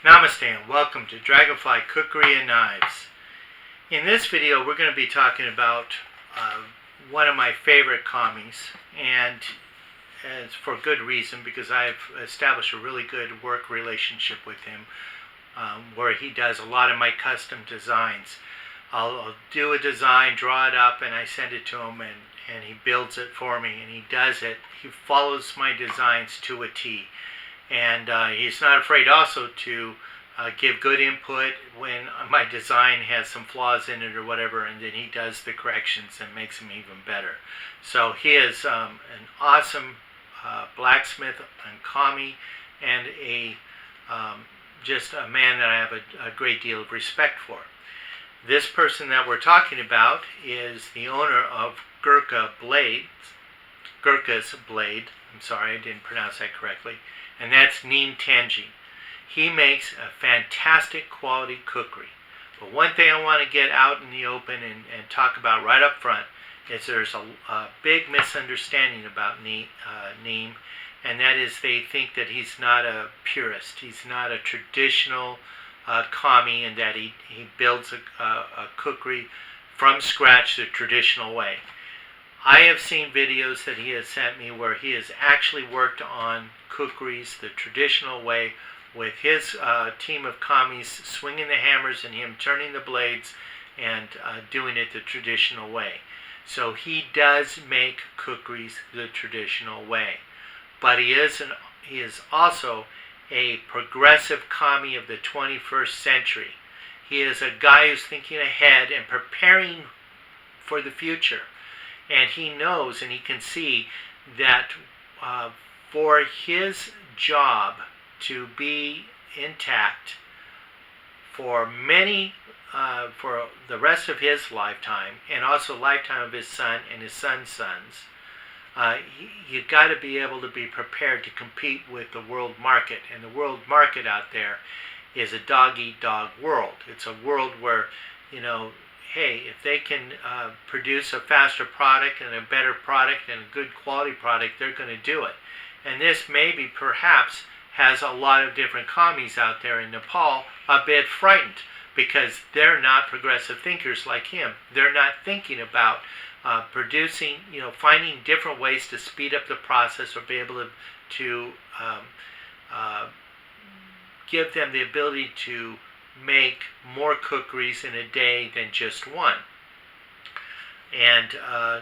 Namaste and welcome to Dragonfly Cookery and Knives. In this video we're going to be talking about one of my favorite commies, and it's for good reason, because I've established a really good work relationship with him where he does a lot of my custom designs. I'll do a design, draw it up, and I send it to him, and he builds it for me, and he does it. He follows my designs to a T. And he's not afraid also to give good input when my design has some flaws in it or whatever, and then he does the corrections and makes them even better. So he is an awesome blacksmith and commie, and just a man that I have a great deal of respect for. This person that we're talking about is the owner of GurkhasBlade. I'm sorry, I didn't pronounce that correctly. And that's Neem Tenji. He makes a fantastic quality cookery. But one thing I want to get out in the open and talk about right up front is there's a big misunderstanding about Neem, and that is they think that he's not a purist. He's not a traditional commie, and that he builds a cookery from scratch the traditional way. I have seen videos that he has sent me where he has actually worked on cookeries the traditional way, with his team of commies swinging the hammers and him turning the blades and doing it the traditional way. So he does make cookeries the traditional way. But he is also a progressive commie of the 21st century. He is a guy who's thinking ahead and preparing for the future. And he knows and he can see that for his job to be intact for for the rest of his lifetime, and also lifetime of his son and his son's sons, you got to be able to be prepared to compete with the world market. And the world market out there is a dog-eat-dog world. It's a world where, hey, if they can produce a faster product and a better product and a good quality product, they're going to do it. And this maybe perhaps has a lot of different commies out there in Nepal a bit frightened, because they're not progressive thinkers like him. They're not thinking about producing, finding different ways to speed up the process, or be able to give them the ability to make more cookeries in a day than just one. And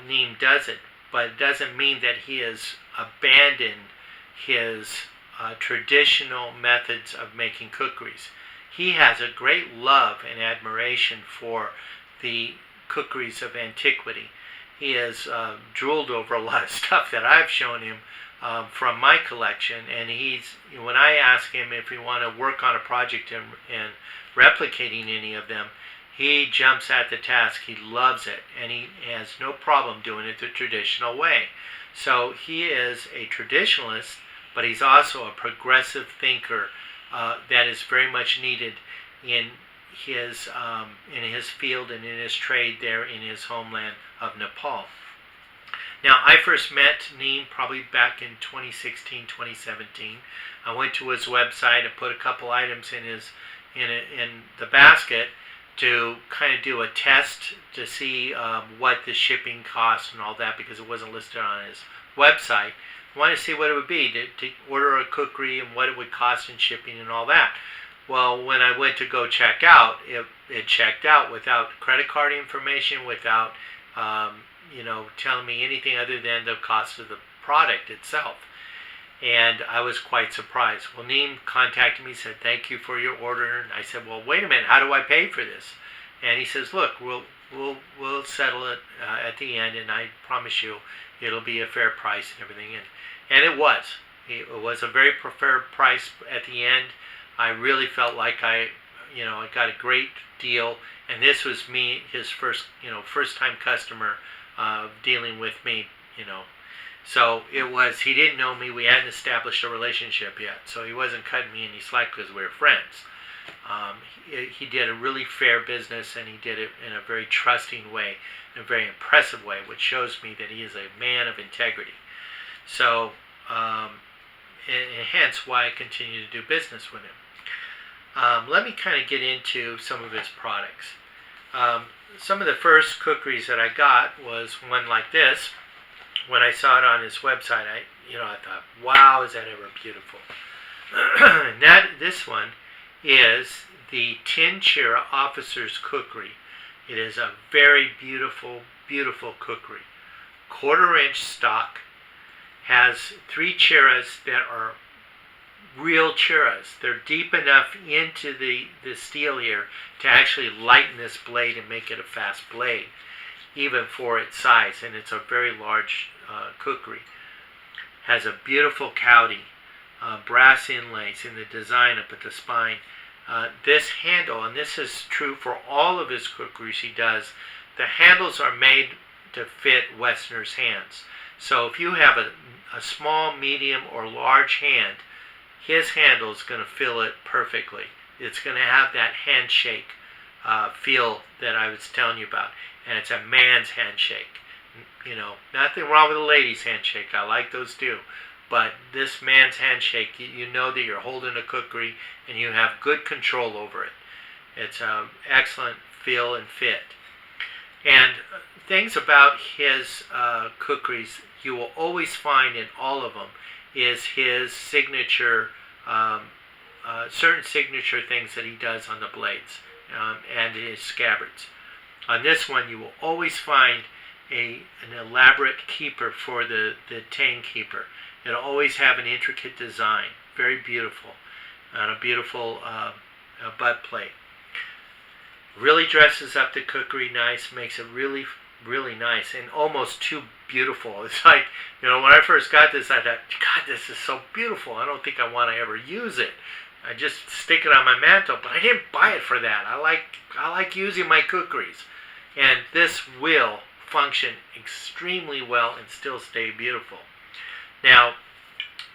Neem does it, but it doesn't mean that he has abandoned his traditional methods of making cookeries. He has a great love and admiration for the cookeries of antiquity. He has drooled over a lot of stuff that I've shown him from my collection, and when I ask him if he want to work on a project and replicating any of them, he jumps at the task. He loves it, and he has no problem doing it the traditional way. So he is a traditionalist, but he's also a progressive thinker that is very much needed in his field and in his trade there in his homeland of Nepal. Now, I first met Neem probably back in 2016, 2017. I went to his website and put a couple items in the basket to kind of do a test to see what the shipping costs and all that, because it wasn't listed on his website. I wanted to see what it would be to order a cookery and what it would cost in shipping and all that. Well, when I went to go check out, it checked out without credit card information, without telling me anything other than the cost of the product itself. And I was quite surprised. Well, Neem contacted me, said, "Thank you for your order." And I said, "Well, wait a minute, how do I pay for this?" And he says, "Look, we'll settle it at the end, and I promise you it'll be a fair price and everything." And it was. It was a very fair price at the end. I really felt like I got a great deal, and this was his first time customer dealing with me, So it was, he didn't know me, we hadn't established a relationship yet, so he wasn't cutting me any slack because we were friends. He did a really fair business, and he did it in a very trusting way, in a very impressive way, which shows me that he is a man of integrity. So, and hence why I continue to do business with him. Let me kind of get into some of his products. Some of the first kukris that I got was one like this. When I saw it on his website, I thought, wow, is that ever beautiful? This one is the Tinchira Officer's Kukri. It is a very beautiful, beautiful kukri. 1/4-inch stock, has 3 chiras that are real chiras. They're deep enough into the steel here to actually lighten this blade and make it a fast blade, even for its size, and it's a very large kukri. Has a beautiful cowdy, brass inlays in the design up at the spine. This handle, and this is true for all of his kukris he does, the handles are made to fit Westerners' hands. So if you have a small, medium, or large hand, his handle is going to fill it perfectly. It's going to have that handshake feel that I was telling you about. And it's a man's handshake. Nothing wrong with a lady's handshake. I like those too. But this man's handshake, you know that you're holding a kukri and you have good control over it. It's an excellent feel and fit. And things about his kukris you will always find in all of them is his signature, certain signature things that he does on the blades and his scabbards. On this one, you will always find an elaborate keeper for the tang keeper. It'll always have an intricate design, very beautiful, and a beautiful butt plate. Really dresses up the kukri nice, makes it really, really nice, and almost too beautiful. It's like, when I first got this, I thought, God, this is so beautiful. I don't think I want to ever use it. I just stick it on my mantle, but I didn't buy it for that. I like using my kukris, and this will function extremely well and still stay beautiful. Now,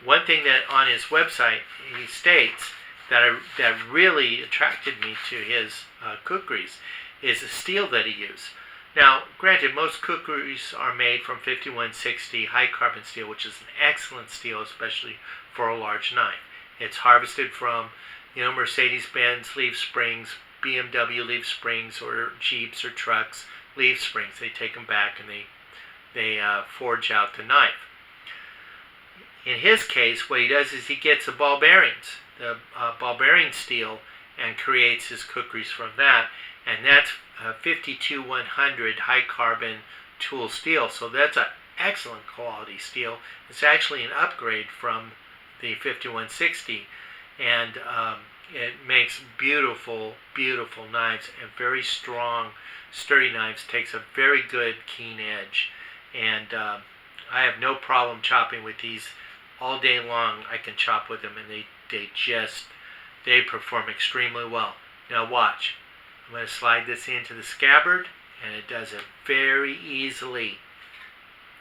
one thing that on his website he states that really attracted me to his kukris is the steel that he used. Now, granted, most kukris are made from 5160 high carbon steel, which is an excellent steel, especially for a large knife. It's harvested from, Mercedes-Benz leaf springs, BMW leaf springs, or Jeeps or trucks leaf springs. They take them back and they forge out the knife. In his case, what he does is he gets the ball bearings, the ball bearing steel, and creates his kukris from that. And that's 52-100 high carbon tool steel. So that's an excellent quality steel. It's actually an upgrade from the 5160, and it makes beautiful, beautiful knives, and very strong, sturdy knives. Takes a very good keen edge, and I have no problem chopping with these all day long. I can chop with them, and they perform extremely well. Now watch. I'm going to slide this into the scabbard, and it does it very easily.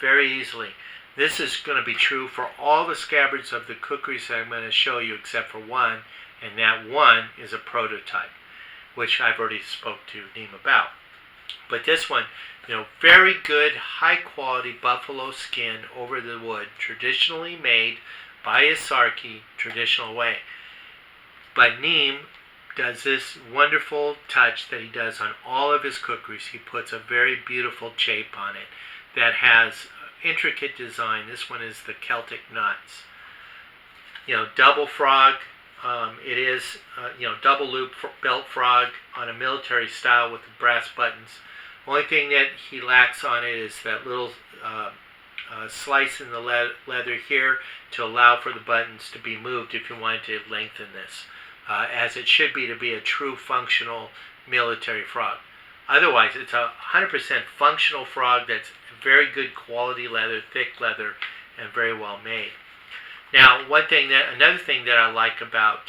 Very easily. This is going to be true for all the scabbards of the kukris that I'm going to show you, except for one, and that one is a prototype, which I've already spoke to Neem about. But this one, very good, high quality buffalo skin over the wood, traditionally made by a Sarki, traditional way. But Neem does this wonderful touch that he does on all of his kukris. He puts a very beautiful shape on it that has intricate design. This one is the Celtic knots. Double frog. It is, double loop belt frog on a military style with the brass buttons. Only thing that he lacks on it is that little slice in the leather here to allow for the buttons to be moved if you wanted to lengthen this, as it should be to be a true functional military frog. Otherwise, it's a 100% functional frog that's very good quality leather, thick leather, and very well made. Now, another thing that I like about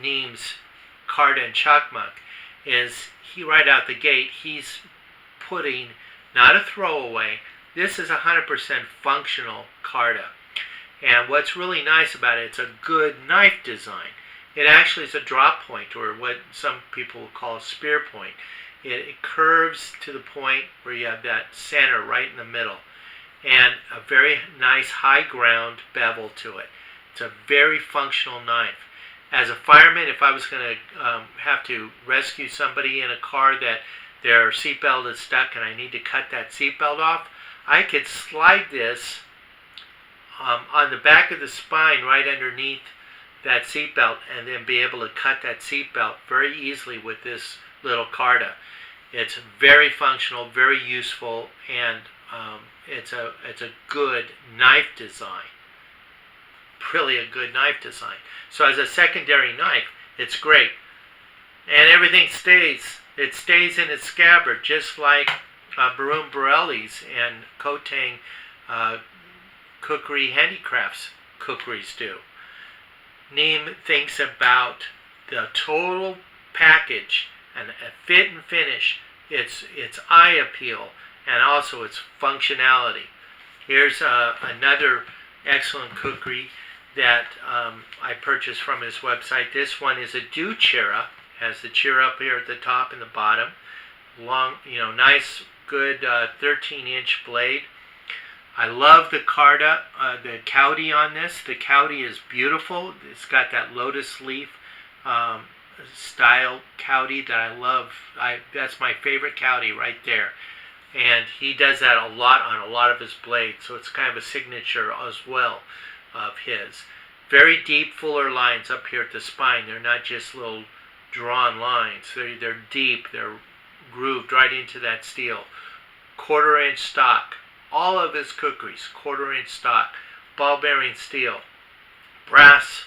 Neem's Karda and Chakmak is right out the gate, he's putting not a throwaway. This is 100% functional Karda. And what's really nice about it, it's a good knife design. It actually is a drop point, or what some people will call a spear point. It curves to the point where you have that center right in the middle, and a very nice high ground bevel to it. It's a very functional knife. As a fireman, if I was going to have to rescue somebody in a car that their seatbelt is stuck and I need to cut that seatbelt off, I could slide this on the back of the spine right underneath that seatbelt and then be able to cut that seatbelt very easily with this little Karda. It's very functional, very useful, and it's a good knife design. Really a good knife design. So as a secondary knife, it's great. And everything stays. It stays in its scabbard, just like Barun Borelli's and Kotang Kukri Handicrafts kukris do. Neem thinks about the total package and fit and finish, its eye appeal, and also its functionality. Here's another excellent kukri that I purchased from his website. This one is a dew chera. Has the chera up here at the top and the bottom. Long, nice, good 13-inch blade. I love the Karda, the cowdy on this. The cowdy is beautiful. It's got that lotus leaf style cowdy that I love. That's my favorite cowdy right there. And he does that a lot on a lot of his blades, so it's kind of a signature as well of his. Very deep, fuller lines up here at the spine. They're not just little drawn lines. They're deep. They're grooved right into that steel. 1/4-inch stock. All of his kukris, 1/4-inch stock, ball bearing steel, brass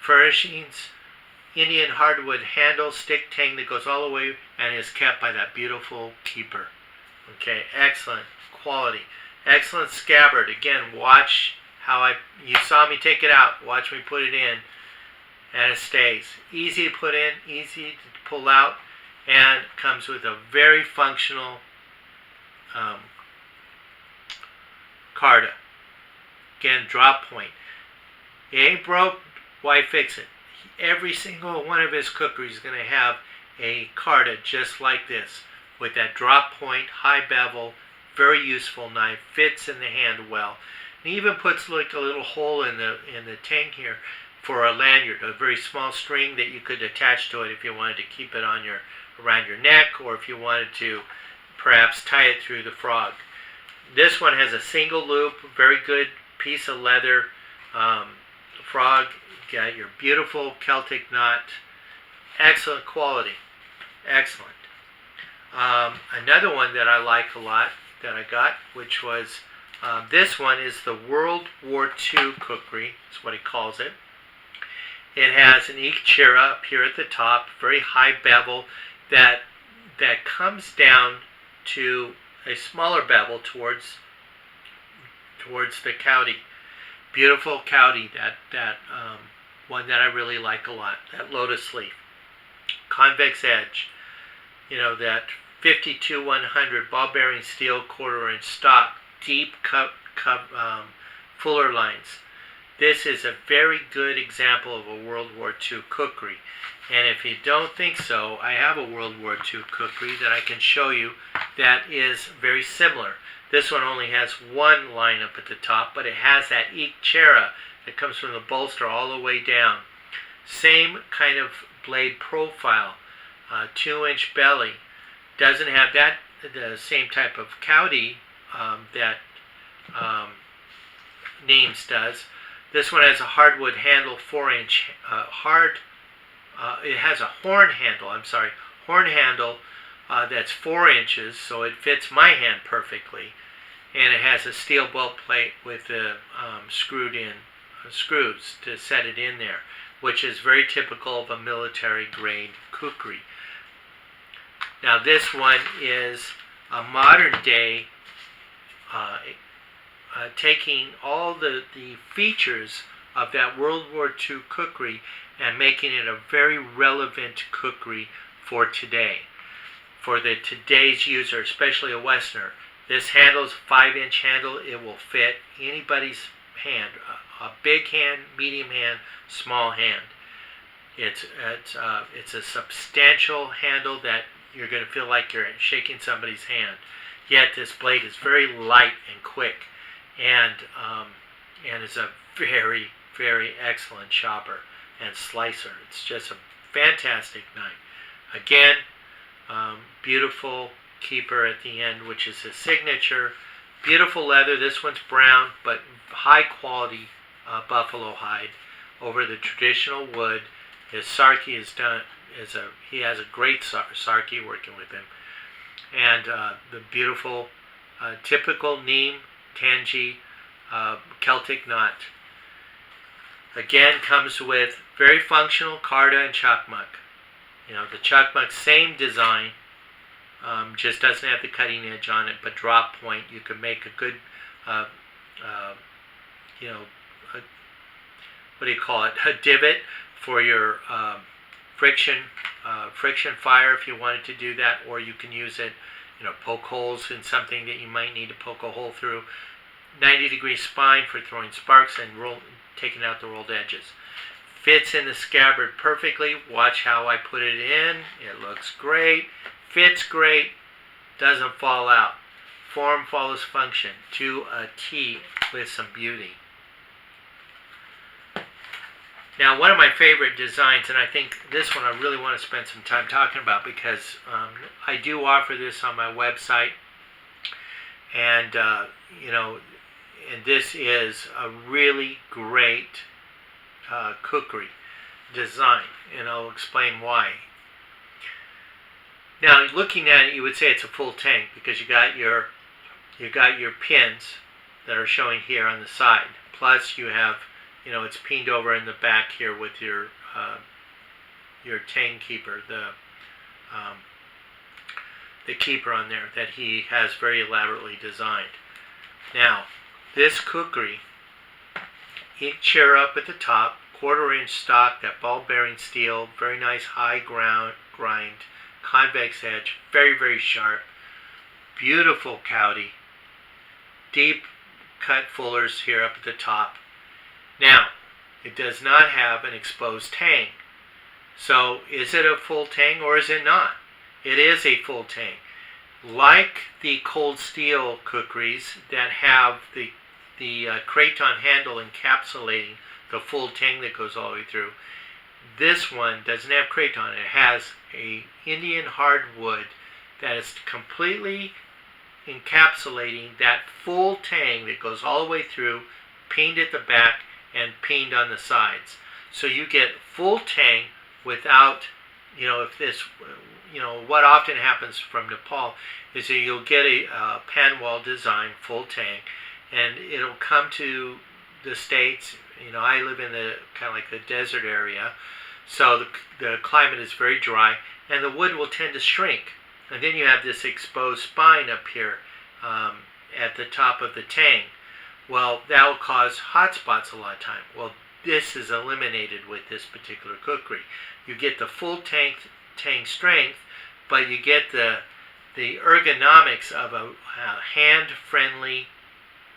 furnishings, Indian hardwood handle, stick tang that goes all the way and is kept by that beautiful keeper. Okay, excellent quality, excellent scabbard. Again, watch how you saw me take it out. Watch me put it in, and it stays. Easy to put in, easy to pull out, and comes with a very functional Karda. Again, drop point. It ain't broke, why fix it? Every single one of his kukris is going to have a Karda just like this, with that drop point, high bevel, very useful knife, fits in the hand well. And he even puts like a little hole in the tang here for a lanyard, a very small string that you could attach to it if you wanted to keep it on around your neck, or if you wanted to perhaps tie it through the frog. This one has a single loop, very good piece of leather. Frog, got your beautiful Celtic knot. Excellent quality. Excellent. Another one that I like a lot that I got, which was, this one is the World War II kukri, is what he calls it. It has an eek chera up here at the top, very high bevel, that comes down to a smaller bevel towards the cowdy. Beautiful cowdy, that one that I really like a lot. That lotus leaf, convex edge. That 52-100 ball bearing steel 1/4-inch stock, deep fuller lines. This is a very good example of a World War II kukri. And if you don't think so, I have a World War II kukri that I can show you that is very similar. This one only has one line up at the top, but it has that eek chera that comes from the bolster all the way down. Same kind of blade profile, 2-inch belly. Doesn't have the same type of cowdy that Neem's does. This one has a hardwood handle, 4-inch it has a horn handle, horn handle that's 4 inches, so it fits my hand perfectly. And it has a steel bolt plate with the screwed-in screws to set it in there, which is very typical of a military-grade kukri. Now this one is a modern-day, taking all the features of that World War II kukri and making it a very relevant kukri for today. For today's user, especially a Westerner. This handle is a 5-inch handle. It will fit anybody's hand, a big hand, medium hand, small hand. It's a substantial handle that you're going to feel like you're shaking somebody's hand. Yet this blade is very light and quick, and is a very very excellent chopper and slicer. It's just a fantastic knife. Again, beautiful keeper at the end, which is his signature. Beautiful leather. This one's brown, but high quality buffalo hide over the traditional wood. His sarki is done. He has a great sarki working with him, and the beautiful, typical Neem Tenji Celtic knot. Again, comes with very functional Karda and chakmak. The chakmak, same design, just doesn't have the cutting edge on it, but drop point. You can make a good, what do you call it? A divot for your friction fire if you wanted to do that, or you can use it, poke holes in something that you might need to poke a hole through. 90-degree spine for throwing sparks and taking out the rolled edges. Fits in the scabbard perfectly. Watch how I put it in. It looks great. Fits great. Doesn't fall out. Form follows function to a T with some beauty. Now, one of my favorite designs, and I think this one I really want to spend some time talking about because I do offer this on my website, and and this is a really great Kukri design, and I'll explain why. Now, looking at it, you would say it's a full tang because you got your pins that are showing here on the side. Plus, you have, it's pinned over in the back here with your tang keeper, the keeper on there that he has very elaborately designed. Now, this Kukri, each chair up at the top, 1/4 inch stock, that ball bearing steel, very nice high grind, convex edge, very, very sharp, beautiful cowdy, deep cut fullers here up at the top. Now, it does not have an exposed tang. So, is it a full tang or is it not? It is a full tang. Like the cold steel Kukris that have the craton handle encapsulating the full tang that goes all the way through, this one doesn't have craton. It has a Indian hardwood that is completely encapsulating that full tang that goes all the way through, pinned at the back and pinned on the sides. So you get full tang without, if this, what often happens from Nepal is that you'll get a panwall design, full tang, and it'll come to the States. I live in the kind of like the desert area, so the climate is very dry, and the wood will tend to shrink. And then you have this exposed spine up here at the top of the tang. Well, that will cause hot spots a lot of time. Well, this is eliminated with this particular Kukri. You get the full tang strength, but you get the ergonomics of a hand-friendly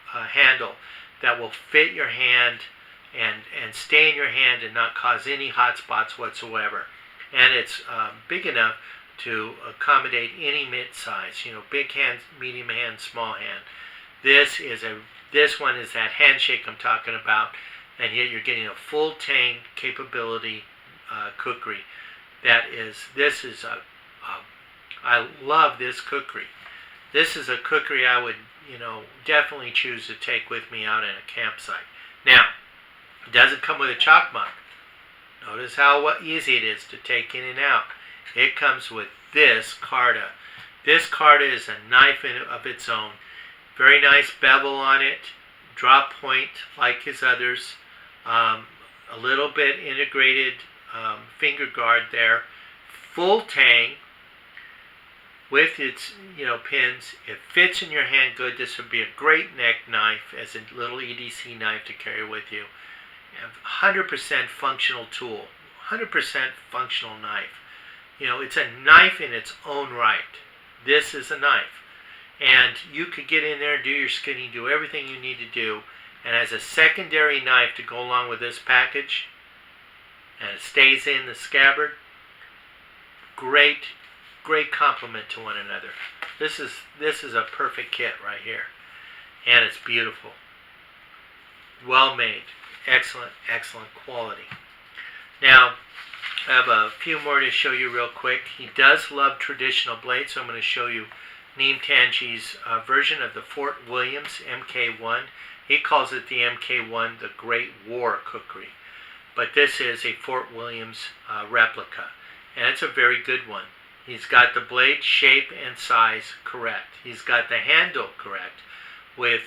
handle that will fit your hand and stay in your hand and not cause any hot spots whatsoever. And it's big enough to accommodate any mitt size, big hand, medium hand, small hand. This one is that handshake I'm talking about, and yet you're getting a full tang capability Kukri. I love this Kukri. This is a Kukri I would, definitely choose to take with me out in a campsite. Now, it doesn't come with a chakmak. Notice how easy it is to take in and out. It comes with this Karda. This Karda is a knife of its own. Very nice bevel on it, drop point like his others, a little bit integrated finger guard there, full tang with its pins. It fits in your hand good. This would be a great neck knife as a little EDC knife to carry with you. 100% functional tool, 100% functional knife. It's a knife in its own right. This is a knife. And you could get in there and do your skinning, do everything you need to do. And as a secondary knife to go along with this package, and it stays in the scabbard, great complement to one another. This is a perfect kit right here. And it's beautiful. Well made. excellent, excellent quality. Now, I have a few more to show you real quick. He does love traditional blades, so I'm going to show you Neem Tenji's version of the Fort Williams MK1. He calls it the MK1, the Great War Kukri. But this is a Fort Williams replica, and it's a very good one. He's got the blade shape and size correct. He's got the handle correct, with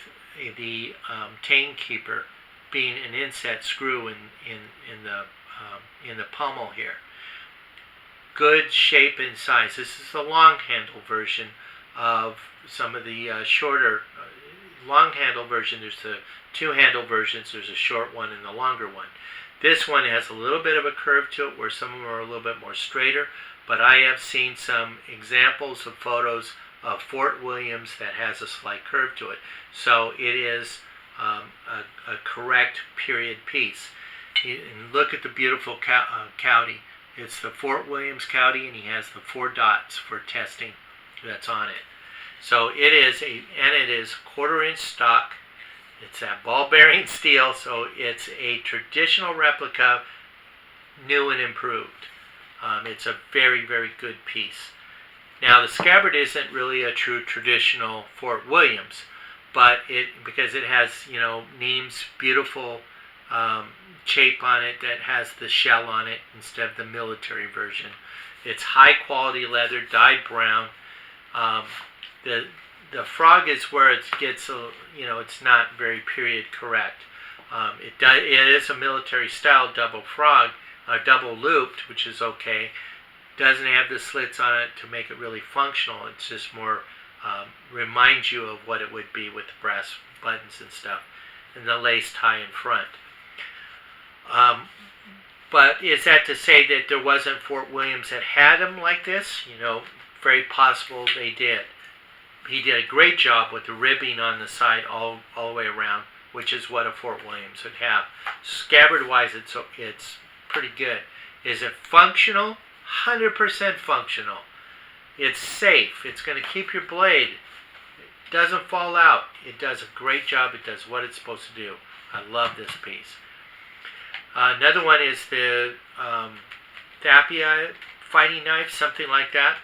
the tang keeper being an inset screw in the pommel here. Good shape and size. This is the long handle version of some of the shorter long handle version. There's the two handle versions. There's a short one and the longer one. This one has a little bit of a curve to it, where some of them are a little bit more straighter, but I have seen some examples of photos of Fort Williams that has a slight curve to it. So it is a correct period piece. And look at the beautiful cowdy. It's the Fort Williams cowdy, and he has the 4 dots for testing that's on it. So it is it is 1/4 inch stock. It's that ball bearing steel, so it's a traditional replica, new and improved. It's a very, very good piece. Now the scabbard isn't really a true traditional Fort Williams, but because it has, Neem's beautiful shape on it that has the shell on it instead of the military version. It's high quality leather, dyed brown. The frog is where it gets, it's not very period correct. It is a military style double frog, double looped, which is okay. Doesn't have the slits on it to make it really functional. It's just more reminds you of what it would be with the brass buttons and stuff, and the lace tie in front. But is that to say that there wasn't Fort Williams that had them like this? Very possible they did. He did a great job with the ribbing on the side all the way around, which is what a Fort Williams would have. Scabbard-wise, it's pretty good. Is it functional? 100% functional. It's safe. It's going to keep your blade. It doesn't fall out. It does a great job. It does what it's supposed to do. I love this piece. Another one is the Thapia fighting knife, something like that.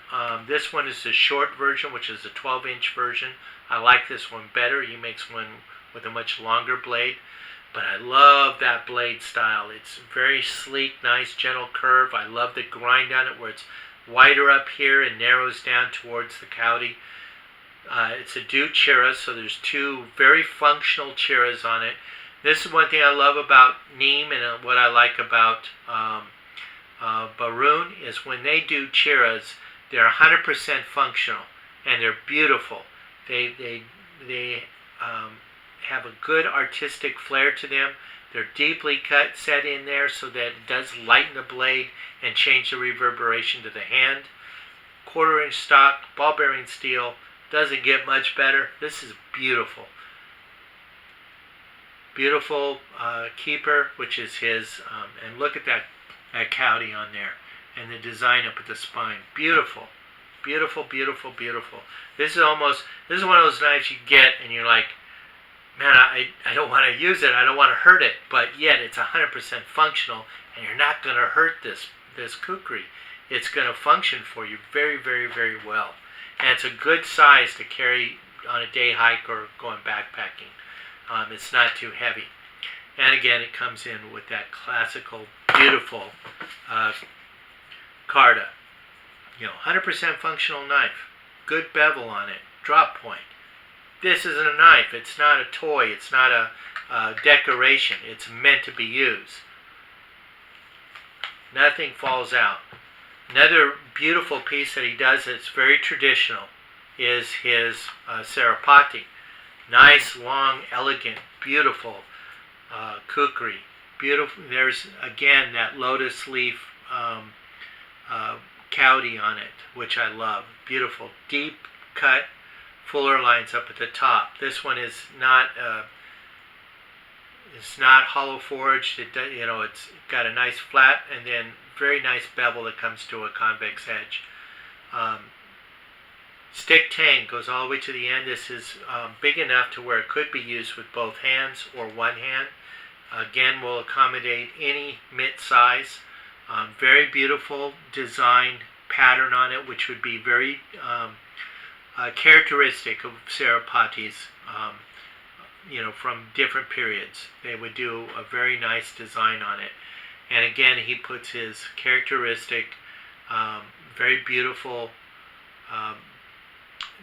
This one is the short version, which is the 12-inch version. I like this one better. He makes one with a much longer blade, but I love that blade style. It's very sleek, nice, gentle curve. I love the grind on it, where it's wider up here and narrows down towards the cowdy. It's a do chira, so there's 2 very functional chiras on it. This is one thing I love about Neem, and what I like about Baroon is when they do chiras, they're 100% functional, and they're beautiful. They have a good artistic flair to them. They're deeply cut, set in there, so that it does lighten the blade and change the reverberation to the hand. 1/4 inch stock, ball bearing steel. Doesn't get much better. This is beautiful. Beautiful keeper, which is his, and look at that cowdy on there, and the design up at the spine. Beautiful, beautiful, beautiful, beautiful. This is one of those knives you get, and you're like, man, I don't want to use it. I don't want to hurt it, but yet it's 100% functional, and you're not going to hurt this kukri. It's going to function for you very, very, very well, and it's a good size to carry on a day hike or going backpacking. It's not too heavy. And again, it comes in with that classical, beautiful Karda. 100% functional knife. Good bevel on it. Drop point. This isn't a knife. It's not a toy. It's not a decoration. It's meant to be used. Nothing falls out. Another beautiful piece that he does that's very traditional is his sirupate. Nice, long, elegant, beautiful kukri. Beautiful. There's again that lotus leaf cowdy on it, which I love. Beautiful, deep cut, fuller lines up at the top. This one is not. It's not hollow forged. It's got a nice flat and then very nice bevel that comes to a convex edge. Stick tang goes all the way to the end. This is big enough to where it could be used with both hands or one hand. Again, will accommodate any mitt size. Very beautiful design pattern on it, which would be very characteristic of sirapates, from different periods. They would do a very nice design on it. And again, he puts his characteristic, very beautiful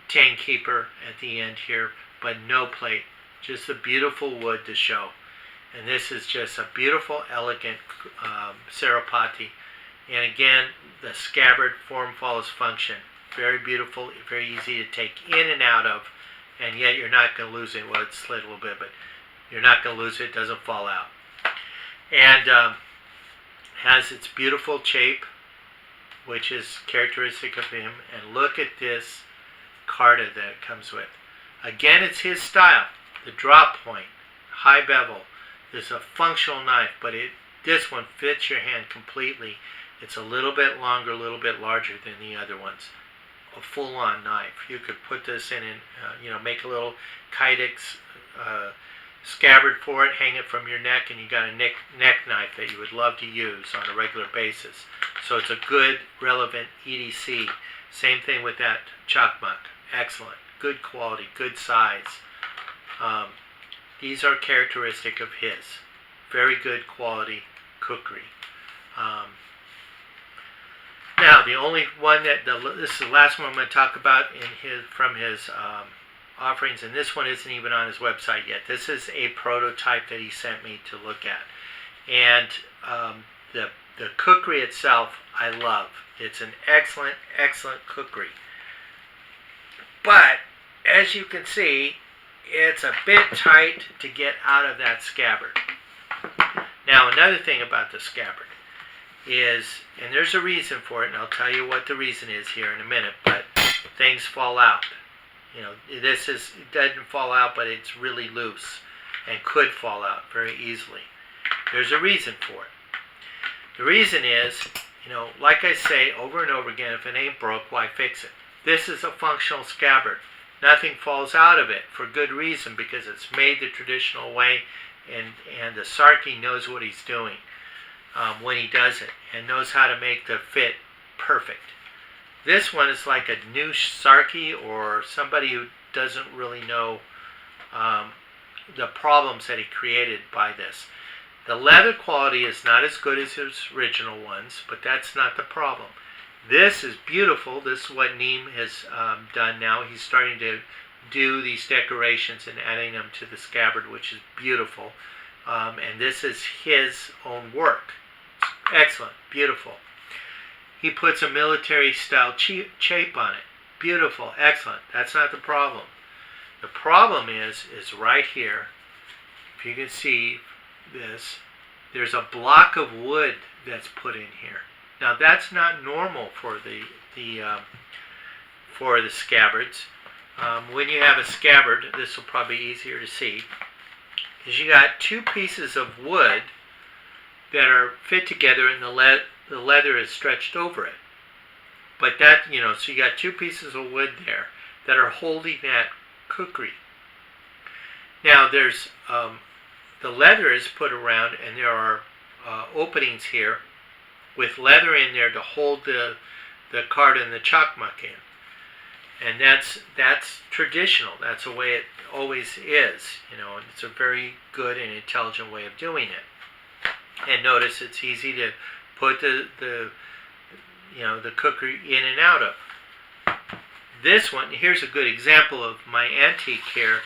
tang keeper at the end here, but no plate, just a beautiful wood to show. And this is just a beautiful, elegant sirupate. And again, the scabbard form follows function. Very beautiful, very easy to take in and out of, and yet you're not going to lose it. Well, it slid a little bit, but you're not going to lose it. It doesn't fall out. And has its beautiful shape, which is characteristic of him. And look at this Karda that it comes with. Again, it's his style. The drop point, high bevel. This is a functional knife, but this one fits your hand completely. It's a little bit longer, a little bit larger than the other ones. A full-on knife. You could put this in and make a little kydex scabbard for it, hang it from your neck, and you got a neck knife that you would love to use on a regular basis. So it's a good, relevant EDC. Same thing with that chakmak. Excellent. Good quality, good size. These are characteristic of his. Very good quality kukri. Now, the only one this is the last one I'm going to talk about from his offerings, and this one isn't even on his website yet. This is a prototype that he sent me to look at. And the kukri itself, I love. It's an excellent, excellent kukri. But, as you can see, it's a bit tight to get out of that scabbard. Now, another thing about the scabbard is, and there's a reason for it, and I'll tell you what the reason is here in a minute, but things fall out. It doesn't fall out, but it's really loose and could fall out very easily. There's a reason for it. The reason is, like I say over and over again, if it ain't broke, why fix it? This is a functional scabbard. Nothing falls out of it for good reason, because it's made the traditional way, and the Sarki knows what he's doing when he does it, and knows how to make the fit perfect. This one is like a new Sarki, or somebody who doesn't really know the problems that he created by this. The leather quality is not as good as his original ones, but that's not the problem. This is beautiful. This is what Neem has done now. He's starting to do these decorations and adding them to the scabbard, which is beautiful. And this is his own work. Excellent. Beautiful. He puts a military style shape on it. Beautiful. Excellent. That's not the problem. The problem is right here. If you can see this, there's a block of wood that's put in here. Now that's not normal for the scabbards. When you have a scabbard, this will probably be easier to see, is you got two pieces of wood that are fit together, and the leather is stretched over it. But that, so you got two pieces of wood there that are holding that kukri. Now there's the leather is put around, and there are openings here with leather in there to hold the Karda and the chakmak in. And that's traditional. That's the way it always is, and it's a very good and intelligent way of doing it. And notice it's easy to put the kukri in and out of. This one, here's a good example of my antique here.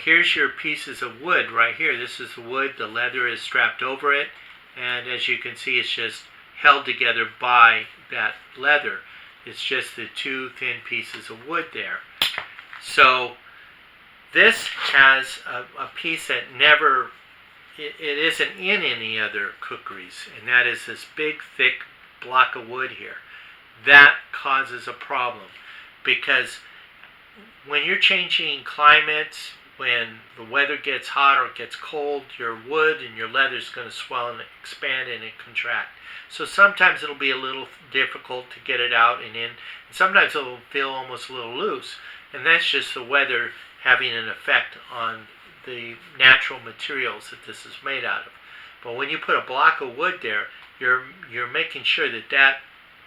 Here's your pieces of wood right here. This is the wood. The leather is strapped over it. And as you can see, it's just held together by that leather. It's just the two thin pieces of wood there. So this has a piece that it isn't in any other kukris, and that is this big, thick block of wood here. That causes a problem, because when you're changing climates, when the weather gets hot or it gets cold, your wood and your leather is going to swell and expand and contract. So sometimes it'll be a little difficult to get it out and in. And sometimes it'll feel almost a little loose. And that's just the weather having an effect on the natural materials that this is made out of. But when you put a block of wood there, you're making sure that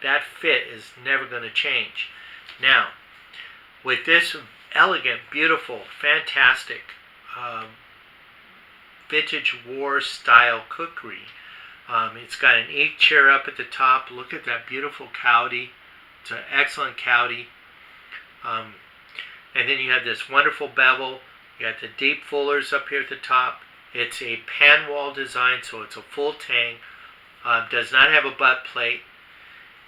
that fit is never going to change. Now, with this elegant, beautiful, fantastic vintage war style kukri, it's got an eek chair up at the top. Look at that beautiful cowdy. It's an excellent cowdy. And then you have this wonderful bevel. You got the deep fullers up here at the top. It's a pan wall design, so it's a full tang. Does not have a butt plate.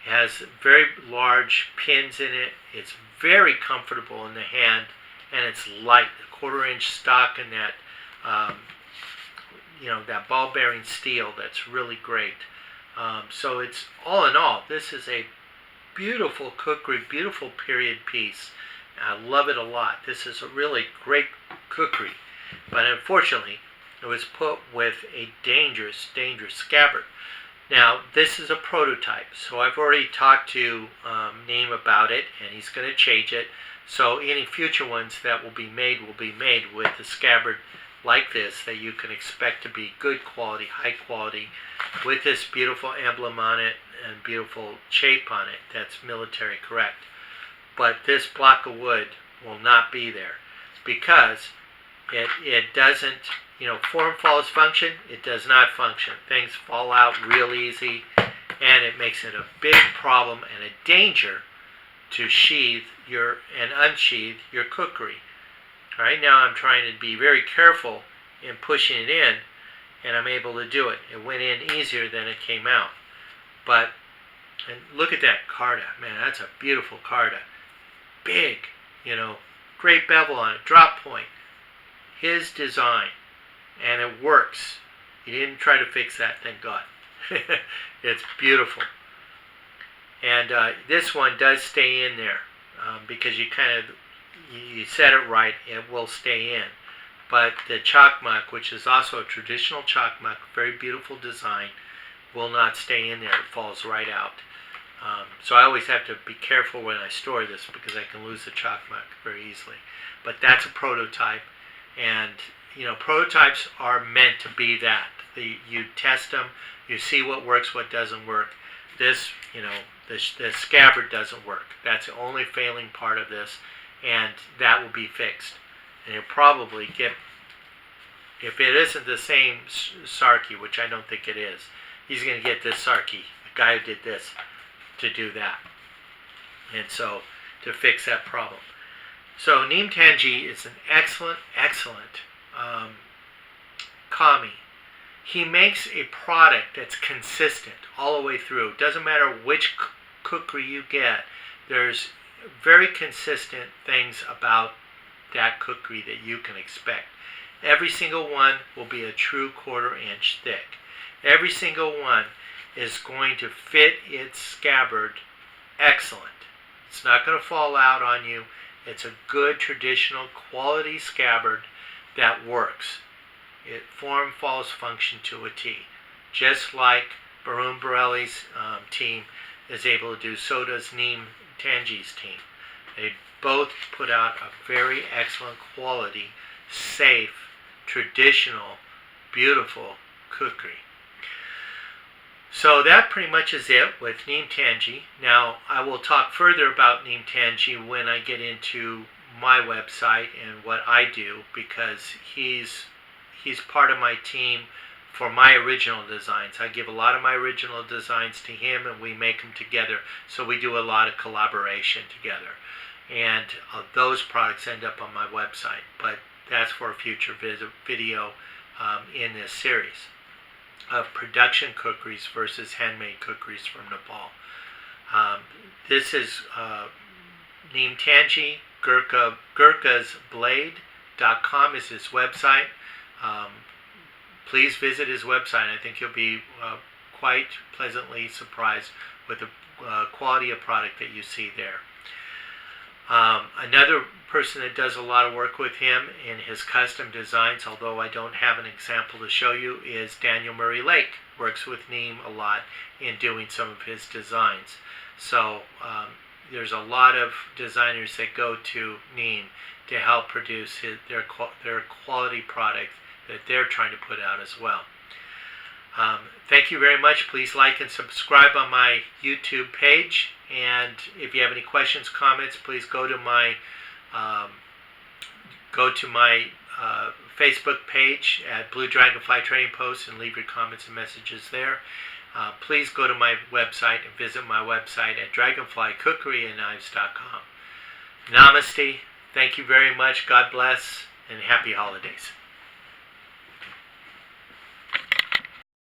It has very large pins in it. It's very comfortable in the hand, and it's light. A 1/4-inch stock in that, that ball-bearing steel. That's really great. So it's all in all, this is a beautiful kukri, beautiful period piece. I love it a lot. This is a really great kukri, but unfortunately, it was put with a dangerous, dangerous scabbard. Now, this is a prototype, so I've already talked to Neem about it, and he's going to change it. So any future ones that will be made with a scabbard like this that you can expect to be good quality, high quality, with this beautiful emblem on it and beautiful shape on it. That's military correct. But this block of wood will not be there because it doesn't, form follows function. It does not function. Things fall out real easy, and it makes it a big problem and a danger to sheathe and unsheathe your kukri. Right now I'm trying to be very careful in pushing it in, and I'm able to do it. It went in easier than it came out. But, and look at that Karda. Man, that's a beautiful Karda. Big, great bevel on it, drop point. His design, and it works. He didn't try to fix that, thank God. It's beautiful. And this one does stay in there because you set it right, it will stay in. But the chakmak, which is also a traditional chakmak, very beautiful design, will not stay in there. It falls right out. So I always have to be careful when I store this because I can lose the chakmak very easily. But that's a prototype, and prototypes are meant to be that. You test them, you see what works, what doesn't work. This, the scabbard doesn't work. That's the only failing part of this, and that will be fixed. And you'll probably get, if it isn't the same Sarki, which I don't think it is, he's going to get this Sarki, the guy who did this, to do that. And so, to fix that problem. So, Neem Tenji is an excellent, excellent kami. He makes a product that's consistent all the way through. Doesn't matter which kukri you get, there's very consistent things about that kukri that you can expect. Every single one will be a true 1/4 inch thick. Every single one is going to fit its scabbard excellent. It's not going to fall out on you. It's a good traditional quality scabbard that works. It form follows function to a T. Just like Barun Borelli's team is able to do, so does Neem Tenji's team. They both put out a very excellent quality, safe, traditional, beautiful kukri. So that pretty much is it with Neem Tenji. Now, I will talk further about Neem Tenji when I get into my website and what I do, because he's part of my team for my original designs. I give a lot of my original designs to him, and we make them together. So we do a lot of collaboration together. And those products end up on my website. But that's for a future video in this series of production kukris versus handmade kukris from Nepal. This is Neem Tenji. GurkhasBlade.com is his website. Please visit his website. I think you'll be quite pleasantly surprised with the quality of product that you see there. Another person that does a lot of work with him in his custom designs, although I don't have an example to show you, is Daniel Murray Lake. Works with Neem a lot in doing some of his designs. So there's a lot of designers that go to Neem to help produce their quality product that they're trying to put out as well. Thank you very much. Please like and subscribe on my YouTube page. And if you have any questions, comments, please go to my Facebook page at Blue Dragonfly Trading Post and leave your comments and messages there. Please go to my website and visit my website at dragonflycookeryknives.com. Namaste. Thank you very much. God bless and happy holidays.